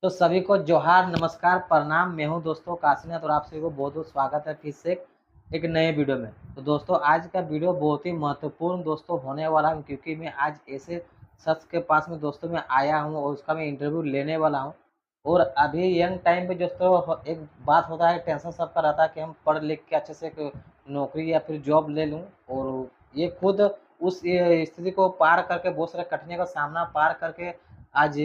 तो सभी को जोहार, नमस्कार, प्रणाम। मैं हूँ दोस्तों काशीनाथ और आप सभी को बहुत-बहुत स्वागत है फिर से एक नए वीडियो में। तो दोस्तों आज का वीडियो बहुत ही महत्वपूर्ण दोस्तों होने वाला है क्योंकि मैं आज ऐसे शख्स के पास में दोस्तों मैं आया हूँ और उसका मैं इंटरव्यू लेने वाला हूँ। और अभी यंग टाइम पे दोस्तों एक बात होता है, टेंशन सबका रहता है कि हम पढ़ लिख के अच्छे से एक नौकरी या फिर जॉब ले लूँ और ये खुद उस स्थिति को पार करके बहुत सारे कठिनाइयों का सामना पार करके आज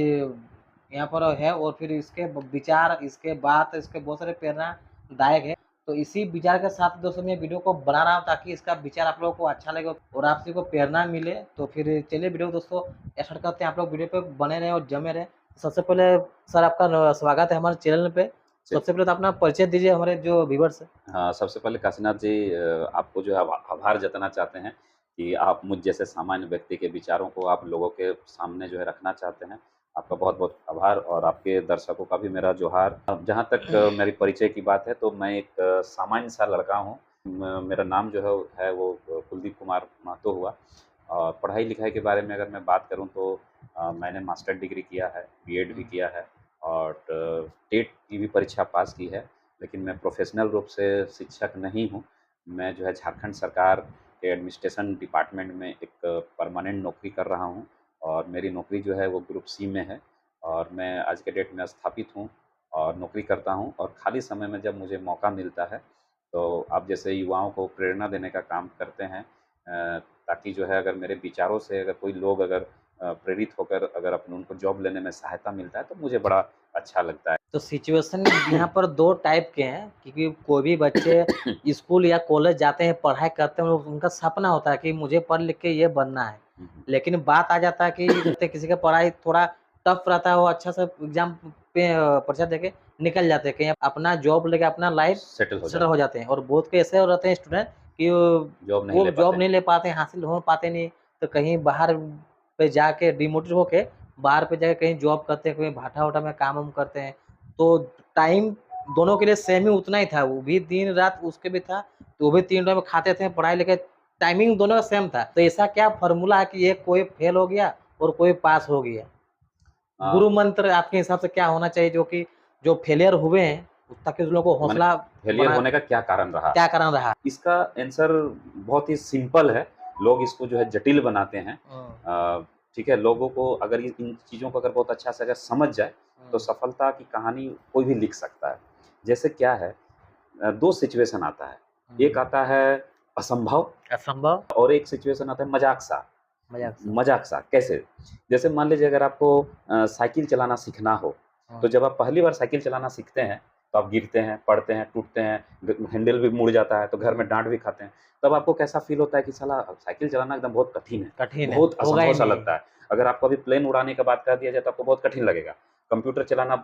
यहाँ पर है और फिर इसके विचार, इसके बात, इसके बहुत सारे प्रेरणादायक है। तो इसी विचार के साथ दोस्तों मैं वीडियो को बना रहा हूँ ताकि इसका विचार आप लोगों को अच्छा लगे और आप सभी को प्रेरणा मिले। तो फिर चलिए वीडियो को दोस्तों स्टार्ट करते हैं। आप लोग वीडियो पे बने रहें और जमे रहें। सबसे पहले सर आपका स्वागत है हमारे चैनल पे। जी। सबसे पहले तो अपना परिचय दीजिए हमारे जो व्यूअर्स हैं। हाँ, सबसे पहले काशीनाथ जी आपको जो है आभार जताना चाहते हैं कि आप मुझ जैसे सामान्य व्यक्ति के विचारों को आप लोगों के सामने जो है रखना चाहते हैं। आपका बहुत-बहुत आभार और आपके दर्शकों का भी मेरा जोहार। अब जहाँ तक मेरी परिचय की बात है तो मैं एक सामान्य सा लड़का हूँ। मेरा नाम जो है वो कुलदीप कुमार महतो हुआ और पढ़ाई-लिखाई के बारे में अगर मैं बात करूँ तो मैंने मास्टर डिग्री किया है, बीएड भी किया है और टेट की भी परीक्षा पास की है। लेकिन मैं प्रोफ़ेशनल रूप से शिक्षक नहीं हूँ। मैं जो है झारखंड सरकार के एडमिनिस्ट्रेशन डिपार्टमेंट में एक परमानेंट नौकरी कर रहा हूँ और मेरी नौकरी जो है वो ग्रुप सी में है और मैं आज के डेट में स्थापित हूँ और नौकरी करता हूँ और खाली समय में जब मुझे मौका मिलता है, तो आप जैसे युवाओं को प्रेरणा देने का काम करते हैं ताकि जो है अगर मेरे विचारों से अगर कोई लोग अगर प्रेरित होकर अगर अपने उनको जॉब लेने में सहायता मिलता है, तो मुझे बड़ा अच्छा लगता है। तो सिचुएशन यहाँ पर 2 टाइप के हैं क्योंकि कोई भी बच्चे स्कूल या कॉलेज जाते हैं, पढ़ाई करते हैं, उनका सपना होता है कि मुझे पढ़ लिख के ये बनना है। हुँ, हुँ। लेकिन बात आ जाता है कि जैसे किसी का पढ़ाई थोड़ा टफ रहता है, वो अच्छा सा एग्ज़ाम पे परीक्षा देके निकल जाते हैं, कहीं अपना जॉब लेके अपना लाइफ़ सेटल हो सेटल हो जाते हैं, जाते हैं और बहुत के ऐसे रहते हैं स्टूडेंट कि जॉब नहीं वो ले जॉब पाते नहीं हैं। ले पाते हैं, हासिल हो पाते नहीं, तो कहीं बाहर पे जाके डिमोटिवेट होके बाहर पे जाके कहीं जॉब करते हैं, कहीं भाटा-वाटा में काम-वाम करते हैं। तो टाइम दोनों के लिए सेम ही उतना ही था, वो भी दिन-रात उसके भी था, तो वो भी 3 टाइम खाते थे, पढ़ाई-लिखाई टाइमिंग दोनों का सेम था। तो ऐसा क्या फ़ॉर्मूला है कि ये कोई फेल हो गया और कोई पास हो गया? अ, गुरु मंत्र आपके हिसाब से क्या होना चाहिए जो कि जो फेलियर हुए हैं, ताकि उन लोगों को माने हौसला फेलियर बना होने का क्या कारण रहा? क्या कारण रहा? इसका आंसर बहुत ही सिंपल है, लोग इसको जो है जटिल बनाते हैं। हुँ, ठीक है, लोगों को अगर ये इन चीज़ों को अगर बहुत अच्छा से अगर समझ जाए, तो हुँ, सफलता की कहानी कोई भी लिख सकता है। जैसे क्या है 2 सिचुएशन आता है, एक हुँ। आता है असंभव असंभव, और एक सिचुएशन आता है मज़ाक-सा। मज़ाक सा। मज़ाक-सा कैसे? जैसे मान लीजिए अगर आपको साइकिल चलाना सीखना हो, तो हुँ, जब आप पहली बार साइकिल चलाना सीखते हैं, तो आप गिरते हैं, पड़ते हैं, टूटते हैं, हैंडल भी मुड़ जाता है, तो घर में डाँट भी खाते हैं। तब आपको कैसा फ़ील होता है कि साला साइकिल चलाना एकदम बहुत कठिन है, कठिन है, बहुत होगा ही असंभव-सा नहीं। लगता है। अगर आपको अभी प्लेन उड़ाने का बात कर दिया जाए, तो आपको बहुत कठिन लगेगा। कंप्यूटर चलाना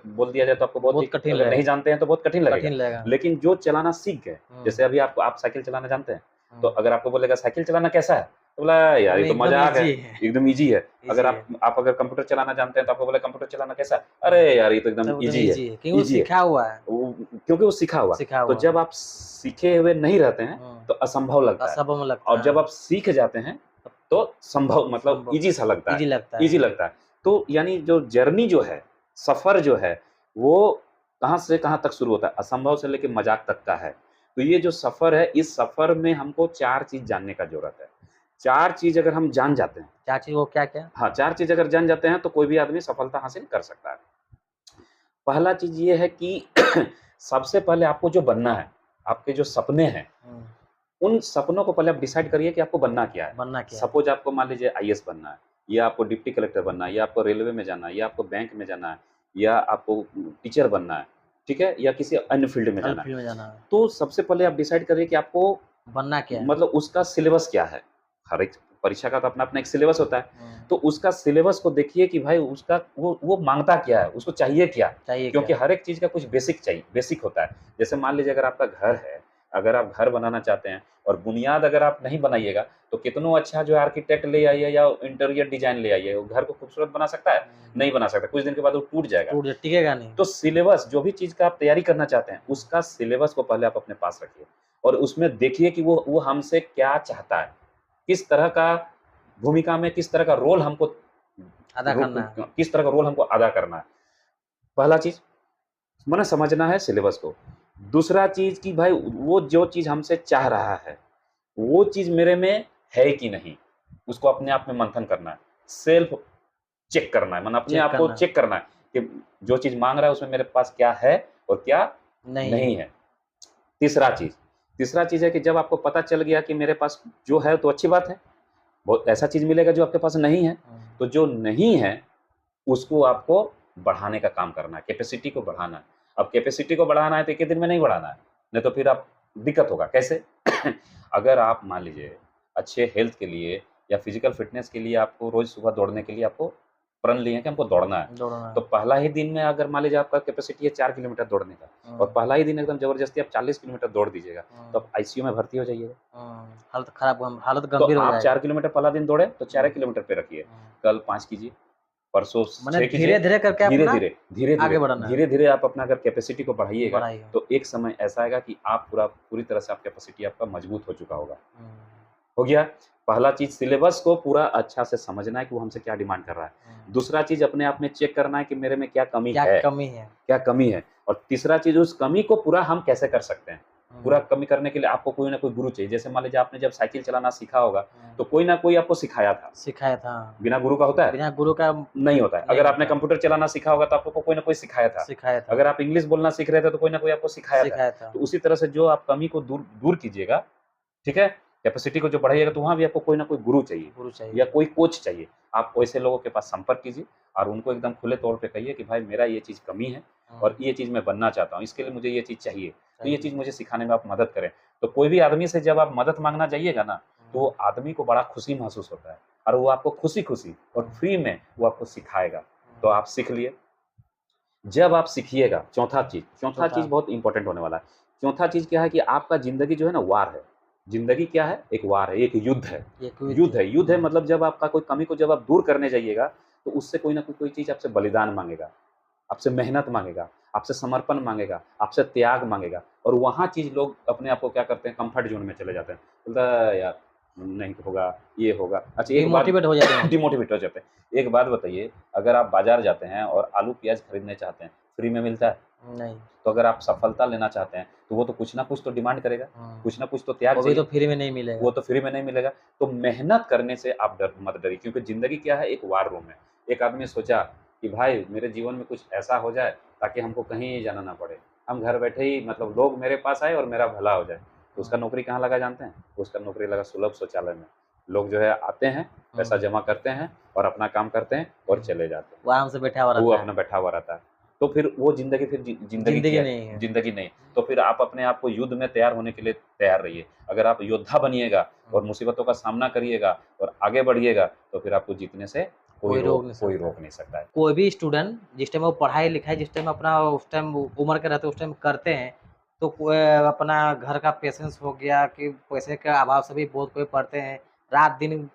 बोल दिया जाए, तो आपको बहुत ही बहुत कठिन अगर नहीं लगेगा, जानते हैं, तो बहुत कठिन लगेगा। कठिन लगेगा। लेकिन जो चलाना सीख गए, हुँ, जैसे अभी आप साइकिल चलाना जानते हैं, तो हुँ। अगर आपको बोलेगा साइकिल चलाना कैसा है? तो बोला यार ये नहीं, तो एकदम मज़ाक है, ईज़ी है, एकदम ईज़ी है। अगर ईज़ी है। आप अगर कंप्यूटर चलाना जानते हैं तो आपको बोला कंप्यूटर चलाना कैसा है? हुँ, अरे यार ये तो एकदम सब एकदम ईज़ी है, ईज़ी है क्योंकि वो ईज़ी है। सीखा हुआ है, वो क्योंकि वो सीखा हुआ। सीखा तो हुआ। जब आप सीखे हुए नहीं रहते हैं, हुँ, तो असंभव लगता है असंभव लगता और जब है, आप सीख जाते हैं, तो संभव मतलब संभव ईज़ी सा लगता है, ईज़ी लगता ईज़ी है। लगता है। तो यानी जो जर्नी जो है, सफ़र जो है, वो कहाँ से कहाँ तक शुरू होता है? असंभव से लेके मज़ाक तक का है। तो ये जो सफ़र है, इस सफ़र में हमको 4 चीज़ जानने का ज़रूरत है। 4 चीज़ अगर हम जान जाते हैं, चाची वो क्या-क्या? हाँ, 4 चीज़ अगर जान जाते हैं, तो कोई भी आदमी सफलता हासिल कर सकता है। पहला चीज़ ये है कि सबसे पहले आपको जो बनना है, आपके जो सपने हैं, हुँ, उन सपनों को पहले आप डिसाइड करिए कि आपको बनना क्या है। बनना क्या है? सपोज़ आपको मान लीजिए आईएएस बनना है, या आपको डिप्टी कलेक्टर बनना है, या आपको रेलवे में जाना है, या आपको बैंक में जाना है, या आपको टीचर बनना है, ठीक है? या किसी अन्य फ़ील्ड में अलग जाना है। फ़ील्ड में जाना है, तो सबसे पहले आप डिसाइड करिए कि आपको बनना क्या है? मतलब उसका सिलेबस क्या है? हर एक परीक्षा का तो अपना-अपना एक सिलेबस होता है। हुँ, तो उसका सिलेबस को देखिए कि भाई उसका वो माँगता क्या है? उसको चाहिए क्या? चाहिए क्योंकि क्या? हर एक चीज़ का कुछ बेसिक चाहिए, बेसिक होता है। जैसे मान लीजिए अगर आपका घर है, अगर आप घर बनाना चाहते हैं और बुनियाद अगर आप नहीं बनाइएगा, तो कितनो अच्छा जो आर्किटेक्ट ले आइए या इंटीरियर डिज़ाइन ले आइए, वो घर को खूबसूरत बना सकता है? हुँ, नहीं बना सकता, कुछ दिन के बाद वो टूट जाएगा। टूट टिकेगा नहीं। तो सिलेबस जो भी चीज़ का आप तैयारी करना चाहते हैं, उसका सिलेबस को पहले आप अपने पास रखिए और उसमें देखिए कि वो हमसे क्या चाहता है। किस तरह का भूमिका में किस तरह का रोल हमको अदा करना है। किस तरह का रोल हमको अदा करना है। पहला चीज़ मैंने समझना है सिलेबस को। दूसरा चीज़ कि भाई वो जो चीज़ हमसे चाह रहा है, वो चीज़ मेरे में है कि नहीं? उसको अपने आप में मंथन करना है। सेल्फ चेक करना है, मतलब अपने चेक आप को करना चेक करना है कि जो चीज़ माँग रहा है उसमें मेरे पास क्या है और क्या नहीं नहीं है। है। तीसरा चीज़ है कि जब आपको पता चल गया कि मेरे पास जो है तो अच्छी बात है, बहुत ऐसा चीज़ मिलेगा जो आपके पास नहीं है। तो जो नहीं है, उसको आपको बढ़ाने का काम करना है, कैपेसिटी को बढ़ाना है। अब कैपेसिटी को बढ़ाना है तो एक ही दिन में नहीं बढ़ाना है, नहीं तो फिर आप दिक्कत होगा। कैसे? अगर आप मान लीजिए अच्छे हेल्थ के लिए या फिज़िकल फ़िटनेस के लिए आपको रोज़ सुबह दौड़ने के लिए आपको प्रण लिए हैं कि हमको दौड़ना है। दौड़ना तो है। पहला ही दिन में अगर मान लीजिए आपका कैपेसिटी है 4 किलोमीटर दौड़ने का और पहला ही दिन एकदम ज़बरदस्ती आप 40 किलोमीटर दौड़ दीजिएगा, तो आप आईसीयू में भर्ती हो जाइएगा। हालत खराब हालत तो गंभीर हो आप 4 जाएगा। किलोमीटर पहला दिन दौड़े तो 4 हुँ, किलोमीटर पे रखिए, हुँ। कल 5 कीजिए, परसों माने 6 कीजिए, धीरे-धीरे करके अपना धीरे-धीरे, धीरे-धीरे, आगे बढ़ना है, धीरे-धीरे आप अपना अगर कैपेसिटी को बढ़ाइएगा, बढ़ाइए। तो एक समय ऐसा आएगा कि आप पूरी तरह से आप कैपेसिटी आपका मजबूत हो चुका होगा। हुँ, हो गया, पहला चीज़ सिलेबस को पूरा अच्छा से समझना है कि वो हमसे क्या डिमांड कर रहा है। हुँ। दूसरा चीज़ अपने आप में चेक करना है कि मेरे में क्या कमी क्या है, कमी है? क्या कमी है? और तीसरा चीज़ उस कमी को पूरा हम कैसे कर सकते हैं? पूरा हुँ, कमी करने के लिए आपको कोई ना कोई गुरु चाहिए। जैसे मान लीजिए आपने जब साइकिल चलाना सीखा होगा, हुँ। तो कोई ना कोई आपको सिखाया था। सिखाया था, हाँ। बिना गुरु का होता है? बिना गुरु का नहीं होता है। नहीं अगर आपने होता, कंप्यूटर चलाना सीखा होगा तो आपको कोई ना कोई सिखाया था। सिखाया था, अगर आप इंग्लिश बोलना सीख रहे थे तो कोई ना कोई आपको सिखाया था। सिखाया था। तो उसी तरह से जो आप कमी को दूर दूर कीजिएगा, ठीक है? कैपेसिटी को जो बढ़ाइएगा तो वहाँ भी आपको कोई ना कोई गुरु चाहिए गुरु या चाहिए। कोई कोच चाहिए। आप वैसे लोगों के पास संपर्क कीजिए और उनको एकदम खुले तौर पे कहिए कि भाई मेरा ये चीज़ कमी है और हुँ, ये चीज़ मैं बनना चाहता हूँ। इसके लिए मुझे ये चीज़ चाहिए। तो ये चाहिए। चीज़ मुझे सिखाने में आप मदद करें। तो कोई भी आदमी से जब आप मदद माँगना जाइएगा ना, तो वो हुँ, आदमी को बड़ा खुशी महसूस होता है और वो आपको खुशी-खुशी और हुँ, फ्री में वो आपको सिखाएगा। तो हुँ। आप सीख लिए। जब आप सीखिएगा चौथा चौथा चीज़ बहुत इम्पोर्टेंट होने वाला है। चौथा चीज़ क्या है कि आपका ज़िंदगी जो है ना वार है। ज़िंदगी क्या है? एक वार है, एक युद्ध है। ये क्विज़ है। युद्ध है मतलब जब आपका कोई कमी को जब आप दूर करने जाइएगा, तो उससे कोई न कोई चीज़ आपसे बलिदान माँगेगा, आपसे मेहनत माँगेगा, आपसे समर्पण माँगेगा, आपसे त्याग माँगेगा और वहाँ चीज़ लोग अपने आप को क्या करते हैं कम्फर्ट ज़ोन में चले जाते हैं। बोलता है यार नहीं होगा, ये होगा। अच्छा एक बात डिमोटिवेट हो जाते हैं वहीं पे। डिमोटिवेट हो जाते हैं। एक बात बताइए, अगर आप बाज़ार जाते हैं और आलू-प्याज़ खरीदने चाहते हैं, फ्री में मिलता है? नहीं। तो अगर आप सफलता लेना चाहते हैं, तो वो तो कुछ ना कुछ तो डिमांड करेगा, हुँ। कुछ ना कुछ तो त्याग वो भी तो चाहिए, फ्री में नहीं वो मिलेगा। तो फ्री में नहीं मिलेगा। तो मेहनत करने से आप मत डरिए क्योंकि ज़िंदगी क्या है, एक वार रूम है। एक आदमी सोचा कि भाई मेरे जीवन में कुछ ऐसा हो जाए ताकि हमको कहीं जाना ना पड़े। हम घर बैठे ही मतलब लोग मेरे पास आए और मेरा भला हो जाए। तो उसका हुँ, नौकरी कहाँ लगा जानते हैं? उसका नौकरी लगा सुलभ शौचालय में। लोग जो है आते हैं, पैसा हुँ, जमा करते हैं और अपना काम करते हैं और हुँ। चले जाते हैं। वो आराम से बैठा हुआ वो रहता है। अपना बैठा हुआ रहता है। तो फिर वो ज़िंदगी फिर ज़िंदगी ज़िंदगी क्या है? नहीं है। ज़िंदगी नहीं। तो फिर आप अपने आप को युद्ध में तैयार होने के लिए तैयार रहिए। अगर आप योद्धा बनिएगा और हुँ। मुसीबतों का सामना करिएगा और आगे बढ़िएगा, तो फिर आपको जीतने से कोई रोक नहीं कोई सकता है। रोक नहीं सकता है। कोई भी स्टूडेंट जिस टाइम वो पढ़ाई-लिखाई जिस टाइम अपना उस टाइम उम्र के रहते उस टाइम करते हैं, तो अपना घर का पेशेंस हो गया कि पैसे के अभाव से भी बहुत कोई पढ़ते हैं। रात-दिन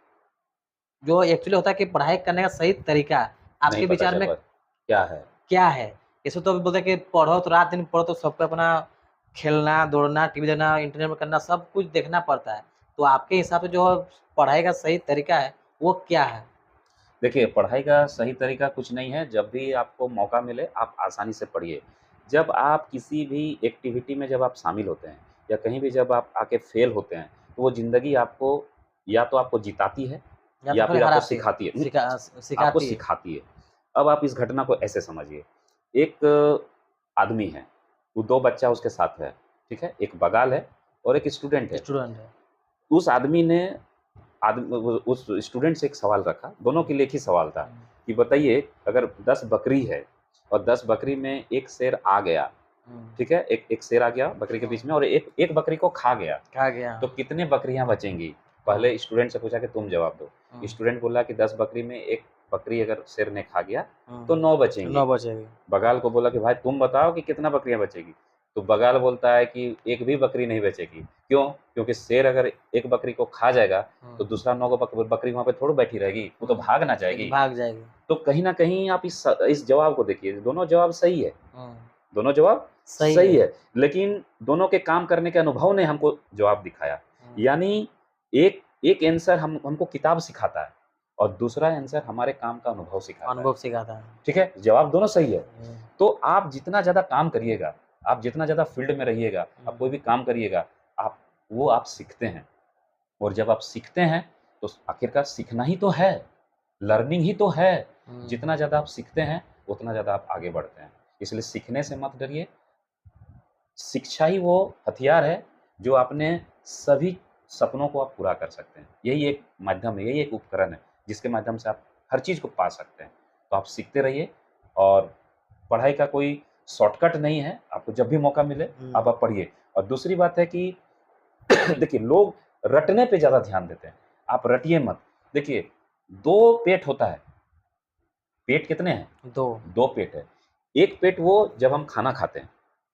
जो एक्चुअली होता है कि पढ़ाई करने का सही तरीका नहीं आपके पता विचार चल में पाता क्या है? क्या है? इसमें तो बोलते हैं कि पढ़ो तो रात-दिन पढ़ो तो सबको अपना खेलना, दौड़ना, टीवी देखना, इंटरनेट में करना सब कुछ देखना पड़ता है। तो आपके हिसाब से जो पढ़ाई का सही तरीका है, वो क्या है? देखिए, पढ़ाई का सही तरीका कुछ नहीं है, जब भी आपको मौका मिले, आप आसानी से पढ़िए। जब आप किसी भी एक्टिविटी में जब आप शामिल होते हैं या कहीं भी जब आप आके फ़ेल होते हैं, तो वो ज़िंदगी आपको या तो आपको जिताती है या तो या फिर फिर आपको हराती है, सिखाती है। आपको सिखाती है। सिखाती है। अब आप इस घटना को ऐसे समझिए, एक आदमी है, वो 2 बच्चा उसके साथ है, ठीक है? एक बगाल है और एक स्टूडेंट है। स्टूडेंट है। उस आदमी ने वो उस स्टूडेंट से एक सवाल रखा, दोनों के लिए एक ही सवाल था हुँ, कि बताइए अगर 10 बकरी है और 10 बकरी में 1 शेर आ गया, हुँ, ठीक है? एक शेर आ गया बकरी के हुँ, बीच में और एक बकरी को खा गया, खा गया। तो कितने बकरियाँ बचेंगी? हुँ, पहले स्टूडेंट से पूछा कि तुम जवाब दो। हुँ, स्टूडेंट बोला कि 10 बकरी में 1 बकरी अगर शेर ने खा गया, तो हुँ, 9 बचेंगी। 9 बचेगी। बगाल को बोला कि भाई तुम बताओ कि कितना बकरियाँ बचेगी? तो बगाल बोलता है कि एक भी बकरी नहीं बचेगी। क्यों? क्योंकि शेर अगर एक बकरी को खा जाएगा, हुँ, तो दूसरा 9 बकरी वहाँ पे थोड़ी बैठी रहेगी, वो तो हुँ, भाग ना लेकिन जाएगी। भाग जाएगी। तो कहीं न कहीं आप इस जवाब को देखिए, दोनों जवाब सही है, हुँ, दोनों जवाब सही सही है। है, लेकिन दोनों के काम करने के अनुभव ने हमको जवाब दिखाया। हुँ, यानी एक एक आंसर हमको किताब सिखाता है और दूसरा आंसर हमारे काम का अनुभव सिखाता है। अनुभव सिखाता है। ठीक है? जवाब दोनों सही है। हुँ, तो आप जितना ज़्यादा काम करिएगा, आप जितना ज़्यादा फ़ील्ड में रहिएगा, आप कोई भी काम करिएगा, आप सीखते हैं और जब आप सीखते हैं, तो आखिरकार सीखना ही तो है, लर्निंग ही तो है। हुँ, जितना ज़्यादा आप सीखते हैं, उतना ज़्यादा आप आगे बढ़ते हैं। इसलिए सीखने से मत डरिए। शिक्षा ही वो हथियार है, जो अपने सभी सपनों को आप पूरा कर सकते हैं। यही एक माध्यम है, यही एक उपकरण है, जिसके माध्यम से आप हर चीज़ को पा सकते हैं। तो आप सीखते रहिए और पढ़ाई का कोई शॉर्टकट नहीं है, आपको जब भी मौका मिले हुँ, आप पढ़िए। और दूसरी बात है कि देखिए लोग रटने पे ज़्यादा ध्यान देते हैं, आप रटिए मत। देखिए 2 पेट होता है, पेट कितने हैं? 2 2 पेट है। एक पेट वो जब हम खाना खाते हैं,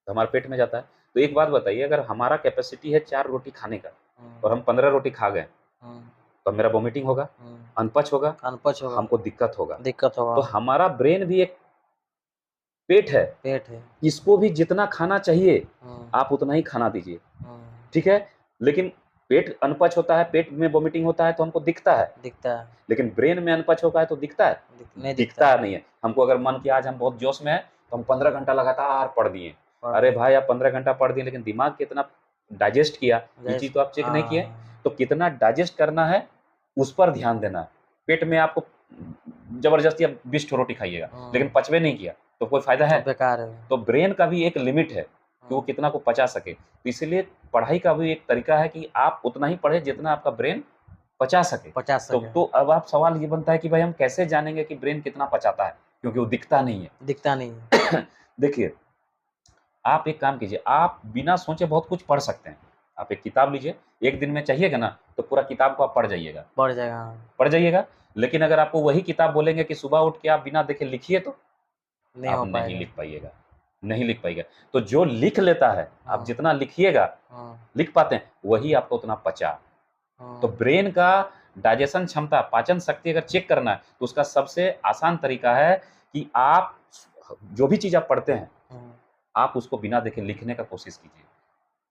तो हमारे पेट में जाता है। तो एक बात बताइए अगर हमारा कैपेसिटी है 4 रोटी खाने का हुँ, और हम 15 रोटी खा गए, हुँ, तो मेरा वोमिटिंग होगा, हुँ, अनपच होगा, अनपच होगा, हमको दिक्कत होगा। दिक्कत तो होगा, हमारा ब्रेन भी एक पेट है, पेट है। इसको भी जितना खाना चाहिए, हुँ, आप उतना ही खाना दीजिए, हुँ, ठीक है? लेकिन पेट अनपच होता है, पेट में वोमिटिंग होता है तो हमको दिखता है, दिखता है, लेकिन ब्रेन में अनपच होता है तो दिखता है? नहीं दिखता। दिखता नहीं है। हमको अगर मन किया आज हम बहुत जोश में हैं, तो हम 15 घंटा लगातार पढ़ दिए। पढ़ अरे दिए, भाई आप 15 घंटा पढ़ दिए लेकिन दिमाग कितना डाइजेस्ट किया, ये चीज़ जैसे तो आप चेक नहीं किए। हाँ, तो कितना डाइजेस्ट करना है, उस पर ध्यान देना है। पेट में आपको ज़बरदस्ती आप 20 ठो रोटी खाइएगा, लेकिन हुँ, पचबे नहीं किया, तो कोई फ़ायदा तो है? बेकार है। तो ब्रेन का भी एक लिमिट है कि वो हुँ, कितना को पचा सके। तो इसीलिए पढ़ाई का भी एक तरीका है कि आप उतना ही पढ़ें जितना आपका ब्रेन पचा सके। 50 तो सेकंड, तो अब आप सवाल ये बनता है कि भाई हम कैसे जानेंगे कि ब्रेन कितना पचाता है? क्योंकि वो दिखता नहीं है। दिखता नहीं है, देखिए, आप एक काम कीजिए, आप बिना सोचे बहुत कुछ पढ़ सकते हैं। आप एक किताब लीजिए, 1 दिन में चाहिएगा ना, तो पूरा किताब को आप पढ़ जाइएगा। बढ़ जाएगा, हाँ, पढ़ जाइएगा, लेकिन अगर आपको वही किताब बोलेंगे कि सुबह उठ के आप बिना देखे लिखिए तो? नहीं आप हो नहीं पाएगा। लिख पाइएगा, नहीं लिख पाइएगा। तो जो लिख लेता है, आप हाँ, जितना लिखिएगा, हाँ, लिख पाते हैं, वही आपको उतना पचा। तो हाँ, ब्रेन का डाइजेशन क्षमता, पाचन शक्ति अगर चेक करना है, तो उसका सबसे आसान तरीका है कि आप जो भी चीज़ आप पढ़ते हैं, हुँ, आप उसको बिना देखे लिखने का कोशिश कीजिए।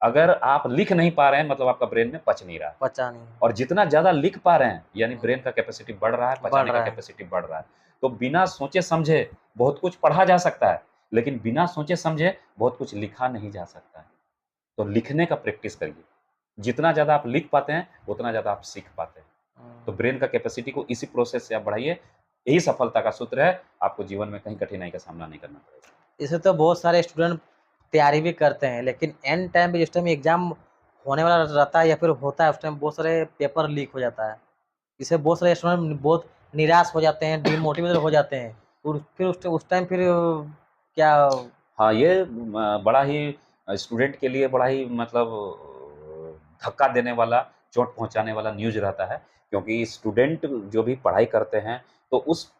अगर आप लिख नहीं पा रहे हैं, मतलब आपका ब्रेन में पच नहीं रहा है। पचा नहीं, और जितना ज़्यादा लिख पा रहे हैं, यानी हुँ, ब्रेन का कैपेसिटी बढ़ रहा है, बढ़ पचाने का रहा है, कैपेसिटी बढ़ रहा है। तो बिना सोचे-समझे बहुत कुछ पढ़ा जा सकता है, लेकिन बिना सोचे-समझे बहुत कुछ लिखा नहीं जा सकता है। तो लिखने का प्रैक्टिस करिए। जितना ज़्यादा आप लिख पाते हैं, उतना ज़्यादा आप सीख पाते हैं। तो हुँ। ब्रेन का कैपेसिटी को इसी प्रोसेस से आप बढ़ाइए। यही सफलता का सूत्र है, आपको जीवन में कहीं कठिनाई का सामना नहीं करना पड़ेगा। इसे तो बहुत सारे स्टूडेंट तैयारी भी करते हैं, लेकिन एंड टाइम पे जिस टाइम एग्ज़ाम होने वाला रहता है या फिर होता है, उस टाइम बहुत सारे पेपर लीक हो जाता है। इससे बहुत सारे स्टूडेंट बहुत निराश हो जाते हैं, डिमोटिवेटेड हो जाते हैं। और फिर उस टाइम फिर क्या हाँ, ये बड़ा ही स्टूडेंट के लिए बड़ा ही मतलब धक्का देने वाला, चोट पहुँचाने वाला न्यूज़ रहता है, क्योंकि स्टूडेंट जो भी पढ़ाई करते हैं, तो उस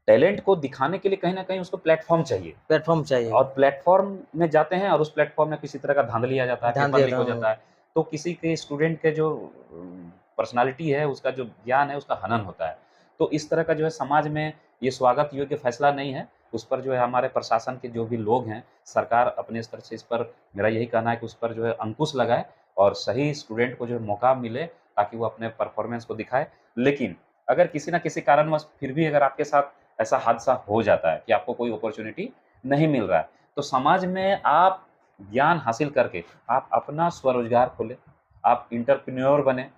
टैलेंट को दिखाने के लिए कहीं न कहीं उसको प्लेटफ़ॉर्म चाहिए। प्लेटफ़ॉर्म चाहिए? और प्लेटफ़ॉर्म में जाते हैं और उस प्लेटफ़ॉर्म में किसी तरह का धाँधली आ जाता है, ध्यान पेपर दिया लीक था हो जाता है, तो किसी के स्टूडेंट के जो पर्सनैलिटी है, उसका जो ज्ञान है, उसका हनन होता है। तो इस तरह का जो है समाज में ये स्वागत योग्य फैसला नहीं है, उस पर जो है हमारे प्रशासन के जो भी लोग हैं, सरकार अपने स्तर से इस पर मेरा यही कहना है कि उस पर जो है अंकुश लगाए और सही स्टूडेंट को जो है मौका मिले, ताकि वो अपने परफ़ॉर्मेंस को दिखाए। लेकिन अगर किसी न किसी कारणवश फिर भी अगर आपके साथ ऐसा हादसा हो जाता है कि आपको कोई अपॉर्च्युनिटी नहीं मिल रहा है, तो समाज में आप ज्ञान हासिल करके आप अपना स्वरोज़गार खोलें, आप एंटरप्रेन्योर बनें,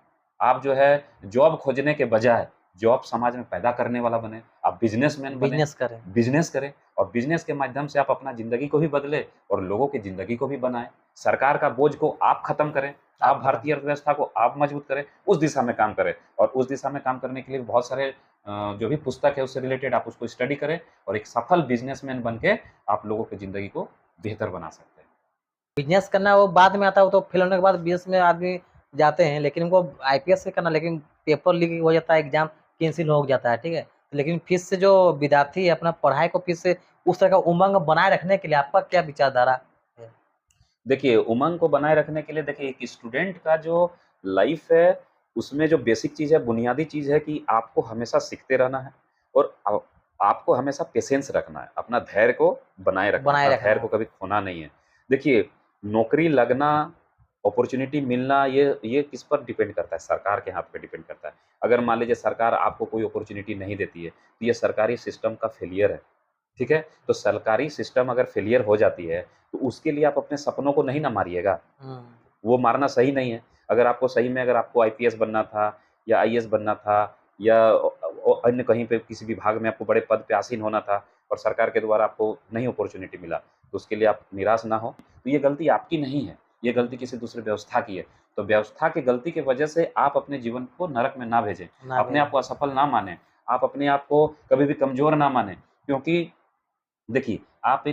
आप जो है जॉब खोजने के बजाय जॉब समाज में पैदा करने वाला बनें, आप बिज़नेसमैन बनें, बिज़नेस करें। बिज़नेस करें और बिज़नेस के माध्यम से आप अपना ज़िंदगी को भी बदलें और लोगों की ज़िंदगी को भी बनाएँ। सरकार का बोझ को आप खत्म करें, आप आप खत्म भारतीय अर्थव्यवस्था को आप मजबूत करें, उस दिशा में काम करें और उस दिशा में काम करने के लिए बहुत सारे जो भी पुस्तक है उससे रिलेटेड आप उसको स्टडी करें और एक सफल बिज़नेसमैन बन के आप लोगों की ज़िंदगी को बेहतर बना सकते हैं। बिज़नेस करना वो बाद में आता है, वो तो फेल होने के बाद बिज़नेस में आदमी जाते हैं, लेकिन उनको आईपीएस से करना, लेकिन पेपर लीक हो जाता है, एग्ज़ाम कैंसल हो जाता है, ठीक है? लेकिन फिर से जो विद्यार्थी है अपना पढ़ाई को फिर से उस तरह का उमंग बनाए रखने के लिए आपका क्या विचारधारा है? देखिए, उमंग को बनाए रखने के लिए देखिए एक स्टूडेंट का जो लाइफ़ है, उसमें जो बेसिक चीज़ है, बुनियादी चीज़ है कि आपको हमेशा सीखते रहना है और आपको हमेशा पेशेंस रखना है, अपना धैर्य को बनाए रखना है, बनाए अपना रखना धैर्य है। को कभी खोना नहीं है। देखिए, नौकरी लगना अपॉर्च्युनिटी मिलना ये किस पर डिपेंड करता है? सरकार के हाथ पे डिपेंड करता है। अगर मान लीजिए सरकार आपको कोई अपॉर्च्युनिटी नहीं देती है, तो ये सरकारी सिस्टम का फेलियर है, ठीक है? तो सरकारी सिस्टम अगर फेलियर हो जाती है, तो उसके लिए आप अपने सपनों को नहीं ना मारिएगा। हुँ, वो मारना सही नहीं है। अगर आपको सही में अगर आपको आईपीएस बनना था या आईएएस बनना था या अन्य कहीं पे किसी विभाग में आपको बड़े पद पे आसीन होना था और सरकार के द्वारा आपको नहीं अपॉर्च्युनिटी मिला, तो उसके लिए आप निराश ना हों। तो ये गलती आपकी नहीं है, ये गलती किसी दूसरे व्यवस्था की है। तो व्यवस्था की गलती की वजह से आप अपने जीवन को नरक में ना भेजें, ना अपने आप भेजें। को असफल ना मानें, आप अपने आप को कभी भी कमज़ोर ना मानें। क्योंकि देखिए, आप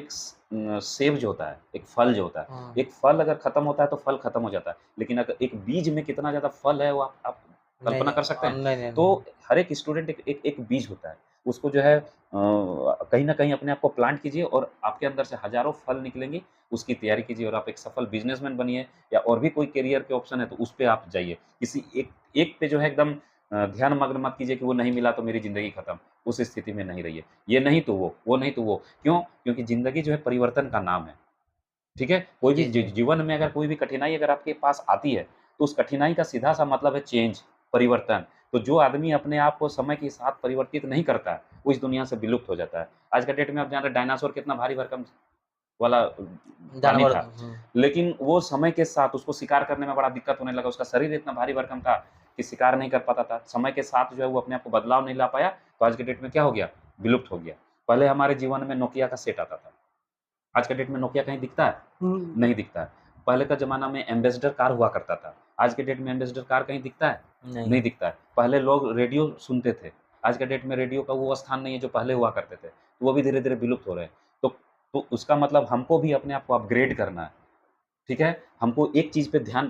सेब जो होता है, एक फल जो होता है, हुँ, एक फल अगर खत्म होता है तो फल खत्म हो जाता है। लेकिन अगर एक बीज में कितना ज़्यादा फल है वो आप नहीं, कल्पना नहीं कर सकते हैं? नहीं, नहीं, नहीं। तो हर एक स्टूडेंट एक बीज होता है। उसको जो है कहीं न कहीं अपने आप को प्लांट कीजिए और आपके अंदर से हज़ारों फल निकलेंगे, उसकी तैयारी कीजिए और आप एक सफल बिज़नेसमैन बनिए या और भी कोई करियर के ऑप्शन है तो उस पे आप जाइए। किसी एक एक पे जो है एकदम ध्यान मग्न मत कीजिए कि वो नहीं मिला तो मेरी ज़िंदगी खत्म। उस स्थिति में नहीं रहिए। ये नहीं तो वो नहीं तो वो। क्यों? क्योंकि ज़िंदगी जो है परिवर्तन का नाम है। ठीक है? कोई भी जी, जी। जीवन में अगर कोई भी कठिनाई अगर आपके पास आती है, तो उस कठिनाई का सीधा-सा मतलब है चेंज, परिवर्तन। तो जो आदमी अपने आप को समय के साथ परिवर्तित नहीं करता है, वो इस दुनिया से विलुप्त हो जाता है। आज के डेट में आप जान रहे हैं डायनासोर कितना भारी-भरकम वाला प्राणी जानवर था। हुँ, लेकिन वो समय के साथ उसको शिकार करने में बड़ा दिक्कत होने लगा, उसका शरीर इतना भारी-भरकम था कि शिकार नहीं कर पाता था। समय के साथ जो है वो अपने आप को बदलाव नहीं ला पाया, तो आज के डेट में क्या हो गया? विलुप्त हो गया। पहले हमारे जीवन में नोकिया का सेट आता था। आज के डेट में नोकिया कहीं दिखता है? हुँ। नहीं दिखता है। पहले का ज़माना में एम्बेसडर कार हुआ करता था। आज के डेट में एम्बेसडर कार कहीं दिखता है? नहीं। नहीं दिखता है। पहले लोग रेडियो सुनते थे। आज के डेट में रेडियो का वो स्थान नहीं है जो पहले हुआ करते थे। तो वो भी धीरे-धीरे विलुप्त हो रहे हैं। तो उसका मतलब हमको भी अपने आप को अपग्रेड करना है। ठीक है? हमको एक चीज़ पे ध्यान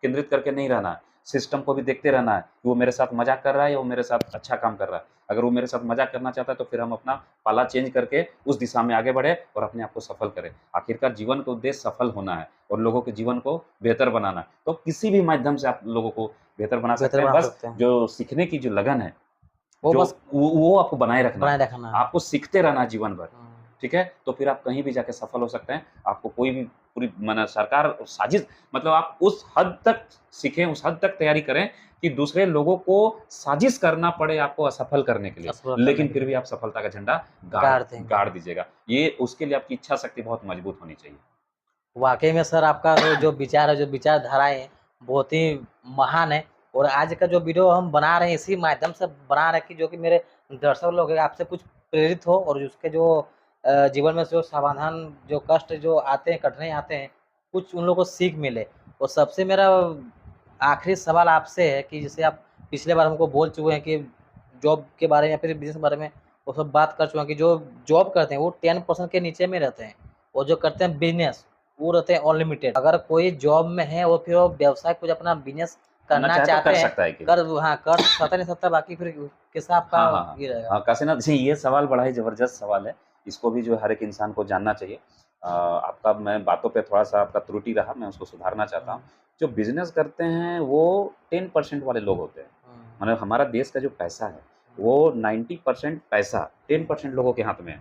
केंद्रित करके नहीं रहना है। सिस्टम को भी देखते रहना है कि वो मेरे साथ मज़ाक कर रहा है या वो मेरे साथ अच्छा काम कर रहा है। अगर वो मेरे साथ मज़ाक करना चाहता है तो फिर हम अपना पाला चेंज करके उस दिशा में आगे बढ़ें और अपने आप को सफल करें। आखिरकार जीवन का उद्देश्य सफल होना है और लोगों के जीवन को बेहतर बनाना है। तो किसी भी माध्यम से आप लोगों को बेहतर बना सकते बेहतर हैं। बना बस सकते हैं। जो सीखने की जो लगन है, वो जो बस वो आपको बनाए रखना बनाए है। रखना है। आपको सीखते रहना है जीवन भर। हुँ। ठीक है? तो फिर आप कहीं भी जाके सफल हो सकते हैं। आपको कोई भी पूरी माने सरकार साजिश मतलब आप उस हद तक सीखें, उस हद तक तैयारी करें कि दूसरे लोगों को साजिश करना पड़े आपको असफल करने के लिए। एक्सप्लोर करने लेकिन के फिर लिए भी आप सफलता का झंडा गाड़ गाड़ देंगे। गाड़ दीजिएगा। ये उसके लिए आपकी इच्छा शक्ति बहुत मजबूत होनी चाहिए। वाक़ई में सर आपका जो विचार है, जो विचारधाराएँ हैं, बहुत ही महान है और आज का जो वीडियो हम बना रहे हैं इसी माध्यम से बना रहे हैं कि जो कि मेरे दर्शक लोग हैं आपसे कुछ प्रेरित हो और उसके जो जीवन में जो समाधान जो कष्ट जो आते हैं, कठिनाई आते हैं, कुछ उन लोगों को सीख मिले। और सबसे मेरा आखिरी सवाल आपसे है कि जैसे आप पिछले बार हमको बोल चुके हैं कि जॉब के बारे में या फिर बिज़नेस के बारे में वो सब बात कर चुके हैं कि जो जॉब करते हैं वो 10% के नीचे में रहते हैं और जो करते हैं बिज़नेस वो रहते हैं अनलिमिटेड। अगर कोई जॉब में है और फिर वो व्यवसाय कुछ अपना बिज़नेस करना करना चाहे तो कर चाहते हैं, सकता है कि कर हाँ, कर सकता नहीं सकता बाकी फिर कैसा आपका हाँ, हाँ, हाँ। ये रहेगा? हाँ, काशीनाथ जी ये सवाल बड़ा ही ज़बरदस्त सवाल है। इसको भी जो है हर एक इंसान को जानना चाहिए। आपका मैं बातों पे थोड़ा-सा आपका त्रुटि रहा, मैं उसको सुधारना चाहता हुँ, हूँ। जो बिज़नेस करते हैं वो 10% वाले लोग होते हैं। हुँ, मतलब हमारा देश का जो पैसा है, हुँ, वो 90% पैसा 10% लोगों के हाथ में है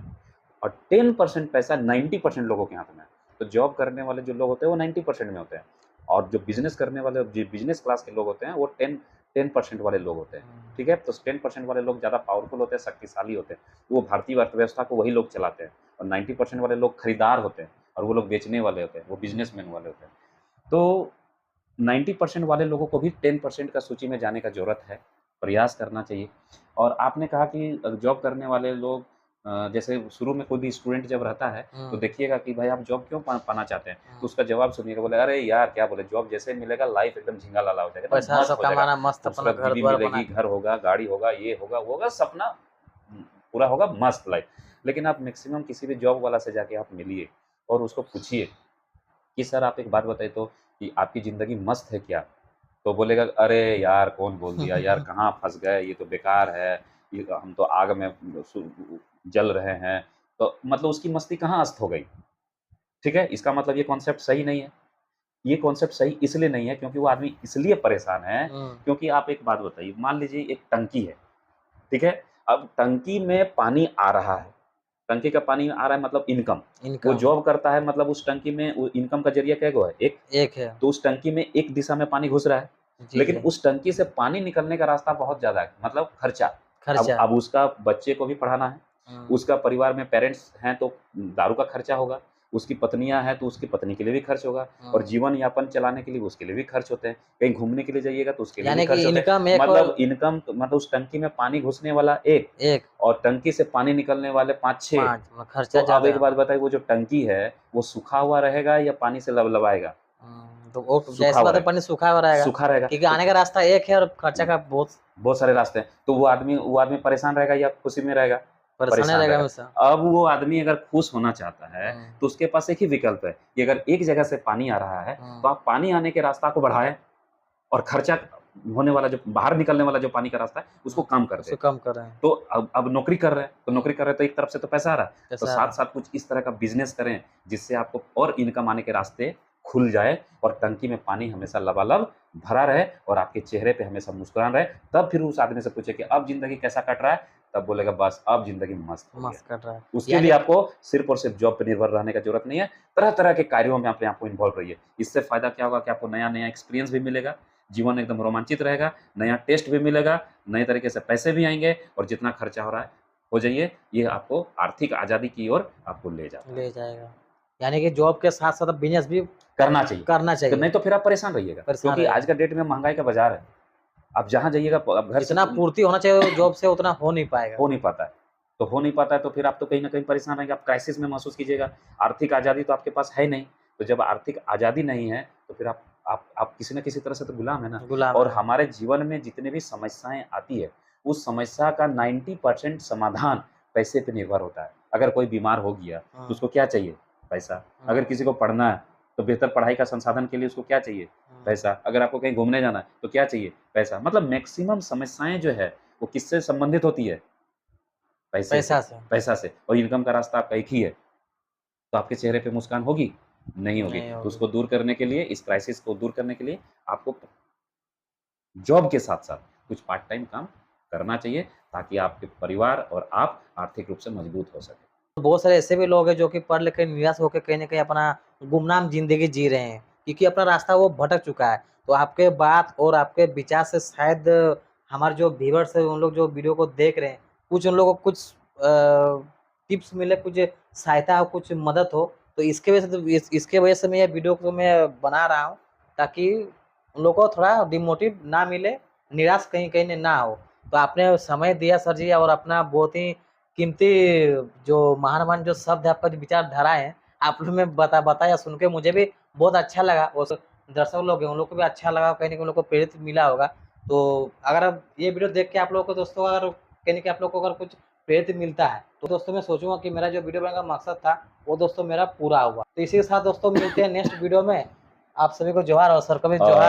और 10% पैसा 90% लोगों के हाथ में है। तो जॉब करने वाले जो लोग होते हैं वो 90% में होते हैं और जो बिज़नेस करने वाले जो बिज़नेस क्लास के लोग होते हैं वो 10% वाले लोग होते हैं। हुँ, ठीक है? तो 10% वाले लोग ज़्यादा पावरफुल होते हैं, शक्तिशाली होते हैं। वो भारतीय अर्थव्यवस्था को वही लोग चलाते हैं और 90% वाले लोग खरीदार होते हैं और वो लोग बेचने वाले होते हैं, वो हुँ, बिज़नेसमैन वाले होते हैं। तो 90% वाले लोगों को भी 10% का सूची में जाने का ज़रूरत है, प्रयास करना चाहिए। और आपने कहा कि जॉब करने वाले लोग जैसे शुरू में कोई भी स्टूडेंट जब रहता है, तो हुँ, देखिएगा कि भाई आप जॉब क्यों पाना चाहते हैं? तो हुँ। उसका जवाब सुनिएगा, बोले, "अरे यार! क्या बोले जॉब जैसे मिलेगा लाइफ़ एकदम झिंगा-लाला हो जाएगा, एकदम पैसा मस्त सब हो जाएगा। कमाना मस्त अपना खूबसूरत बीवी घर-द्वार बना मिलेगी, के घर होगा, गाड़ी होगा, ये होगा, वो होगा, सपना पूरा होगा, मस्त लाइफ़।" लेकिन आप मैक्सिमम किसी भी जॉब वाला से जाके आप मिलिए और उसको पूछिए कि सर आप एक बात बताइए तो कि आपकी ज़िंदगी मस्त है क्या? तो बोलेगा, "अरे यार! कौन बोल दिया यार, कहाँ फँस गए, ये तो बेकार है, ये हम तो आग में सु जल रहे हैं।" तो मतलब उसकी मस्ती कहाँ अस्त हो गई, ठीक है? इसका मतलब ये कॉन्सेप्ट सही नहीं है। ये कॉन्सेप्ट सही इसलिए नहीं है क्योंकि वो आदमी इसलिए परेशान है, हुँ, क्योंकि आप एक बात बताइए, मान लीजिए एक टंकी है, ठीक है? अब टंकी में पानी आ रहा है, टंकी का पानी आ रहा है मतलब इनकम। वो इनकम जॉब करता है मतलब उस टंकी में वो इनकम का ज़रिया क्या है? एक। एक है। तो उस टंकी में एक दिशा में पानी घुस रहा है, जी, लेकिन जी। उस टंकी से पानी निकलने का रास्ता बहुत ज़्यादा है, मतलब खर्चा। खर्चा। अब उसका बच्चे को भी पढ़ाना है, हुँ, उसका परिवार में पेरेंट्स हैं तो दारू का खर्चा होगा, उसकी पत्नियाँ हैं तो उसकी पत्नी के लिए भी खर्च होगा और हुँ। जीवन यापन चलाने के लिए उसके लिए भी खर्च होते हैं। कहीं घूमने के लिए जाइएगा तो उसके लिए भी यानी कि खर्च होते हैं। इनकम एक और मतलब इनकम मतलब उस टंकी में पानी घुसने वाला एक एक और टंकी से पानी निकलने वाले 5-6। 5 में तो खर्चा अब ज़्यादा एक है। बात बताइए वो जो टंकी है, वो सूखा हुआ रहेगा या पानी से लबलबाएगा? तो वो सूखा ज़ाहिर-सी हुआ बात है रहेगा। पानी सूखा हुआ रहेगा, सूखा रहेगा क्योंकि तो आने का रास्ता एक है और खर्चा का बहुत बहुत सारे रास्ते हैं। तो वो आदमी परेशान रहेगा या खुशी में रहेगा? परेशानी परेशान रहेगा रहेगा। हमेशा। अब वो आदमी अगर खुश होना चाहता है, हुँ, तो उसके पास एक ही विकल्प है कि अगर एक जगह से पानी आ रहा है, तो हुँ, आप पानी आने के रास्ता को बढ़ाएँ और खर्चा होने वाला जो बाहर निकलने वाला जो पानी का रास्ता है, उसको हुँ, कम कर दें। उसको कम कर रहे हैं। तो अब नौकरी कर रहे हैं, तो हुँ, नौकरी कर रहे हैं तो एक तरफ से तो पैसा आ रहा है, तो कैसा आ रहा है? साथ-साथ कुछ इस तरह का बिज़नेस करें, जिससे आपको और इनकम आने के रास्ते खुल जाए और टंकी में पानी हमेशा लबालब भरा रहे और आपके चेहरे पे हमेशा मुस्कुराहट रहे। तब फिर उस आदमी से पूछे कि अब ज़िंदगी कैसा कट रहा है? तब बोलेगा बस अब ज़िंदगी मस्त हो गया। मस्त कट रहा है। उसके लिए यानी आपको सिर्फ़ और सिर्फ़ जॉब पे निर्भर रहने की ज़रूरत नहीं है, तरह-तरह के कार्यों में अपने आप को इन्वॉल्व रहिए। इससे फ़ायदा क्या होगा कि आपको नया-नया एक्सपीरियंस भी मिलेगा, जीवन एकदम रोमांचित रहेगा, नया टेस्ट भी मिलेगा, नए तरीके से पैसे भी आएँगे और जितना खर्चा हो रहा है, हो जाइए, ये आपको आर्थिक आज़ादी की ओर आपको ले जाता है। ले जाएगा। यानी कि जॉब के साथ-साथ अब बिज़नेस भी करना चाहिए, करना तो चाहिए, नहीं तो फिर आप परेशान रहिएगा, परेशान क्योंकि आज रहेगा। का डेट में महँगाई का बाज़ार है। आप जहाँ जाइएगा प आप घर से जितना पूर्ति होना चाहिए जॉब से उतना हो नहीं पाएगा। हो नहीं पाता है। तो हो नहीं पाता है तो फिर आप तो कहीं न कहीं परेशान रहेंगे, आप क्राइसिस में महसूस कीजिएगा। आर्थिक आज़ादी तो आपके पास है नहीं, तो जब आर्थिक आज़ादी नहीं है, तो फिर आप किसी न किसी तरह से तो गुलाम हैं ना। गुलाम और है। हमारे जीवन में जितने भी समस्याएँ आती है, उस समस्या का 90% समाधान पैसे पे निर्भर होता है। अगर कोई बीमार हो गया, तो हुँ, उसको क्या चाहिए? पैसा। अगर हुँ, किसी को पढ़ना है, तो बेहतर पढ़ाई का संसाधन के लिए उसको क्या चाहिए? हुँ। पैसा। अगर आपको कहीं घूमने जाना है, तो क्या चाहिए? पैसा। मतलब मैक्सिमम समस्याएँ जो है, वो किससे संबंधित होती है? पैसे से, पैसा से, पैसा से और इनकम का रास्ता आपका एक ही है, तो आपके चेहरे पे मुस्कान होगी? नहीं होगी। नहीं तो होगी। उसको दूर करने के लिए, इस क्राइसिस को दूर करने के लिए आपको जॉब के साथ-साथ कुछ पार्ट टाइम काम करना चाहिए, ताकि आपके परिवार और आप आर्थिक रूप से मजबूत हो सकें। बहुत सारे ऐसे भी लोग हैं जो कि पढ़ लिख के निराश होके कहीं न कहीं अपना गुमनाम ज़िंदगी जी रहे हैं, क्योंकि अपना रास्ता वो भटक चुका है। तो आपके बात और आपके विचार से शायद हमारे जो व्यूअर्स हैं, उन लोग जो वीडियो को देख रहे हैं, कुछ उन लोगों को कुछ टिप्स मिले, कुछ सहायता हो, कुछ मदद हो। तो इसके वजह से तो इसके वजह से मैं ये वीडियो को मैं बना रहा हूँ, ताकि उन लोगों को थोड़ा डिमोटिव ना मिले, निराश कहीं कहीं ना हो। तो आपने समय दिया सर जी और अपना बहुत ही कीमती जो महान-महान जो शब्द है, आपका जो विचारधारा है, आपने में बताया सुन के मुझे भी बहुत अच्छा लगा और दर्शक लोग हैं, उन लोग को भी अच्छा लगा, कहीं न कहीं उन लोग को प्रेरित मिला होगा। तो अगर आप ये वीडियो देख के आप लोगों को दोस्तों अगर कहीं न कहीं आप लोग को अगर कुछ प्रेरित मिलता है, तो दोस्तों मैं सोचूँगा कि मेरा जो वीडियो बनाने का मकसद था, वो दोस्तों मेरा पूरा हुआ। तो इसी के साथ दोस्तों मिलते हैं नेक्स्ट वीडियो में। आप सभी को जोहार और सर को भी और जोहार।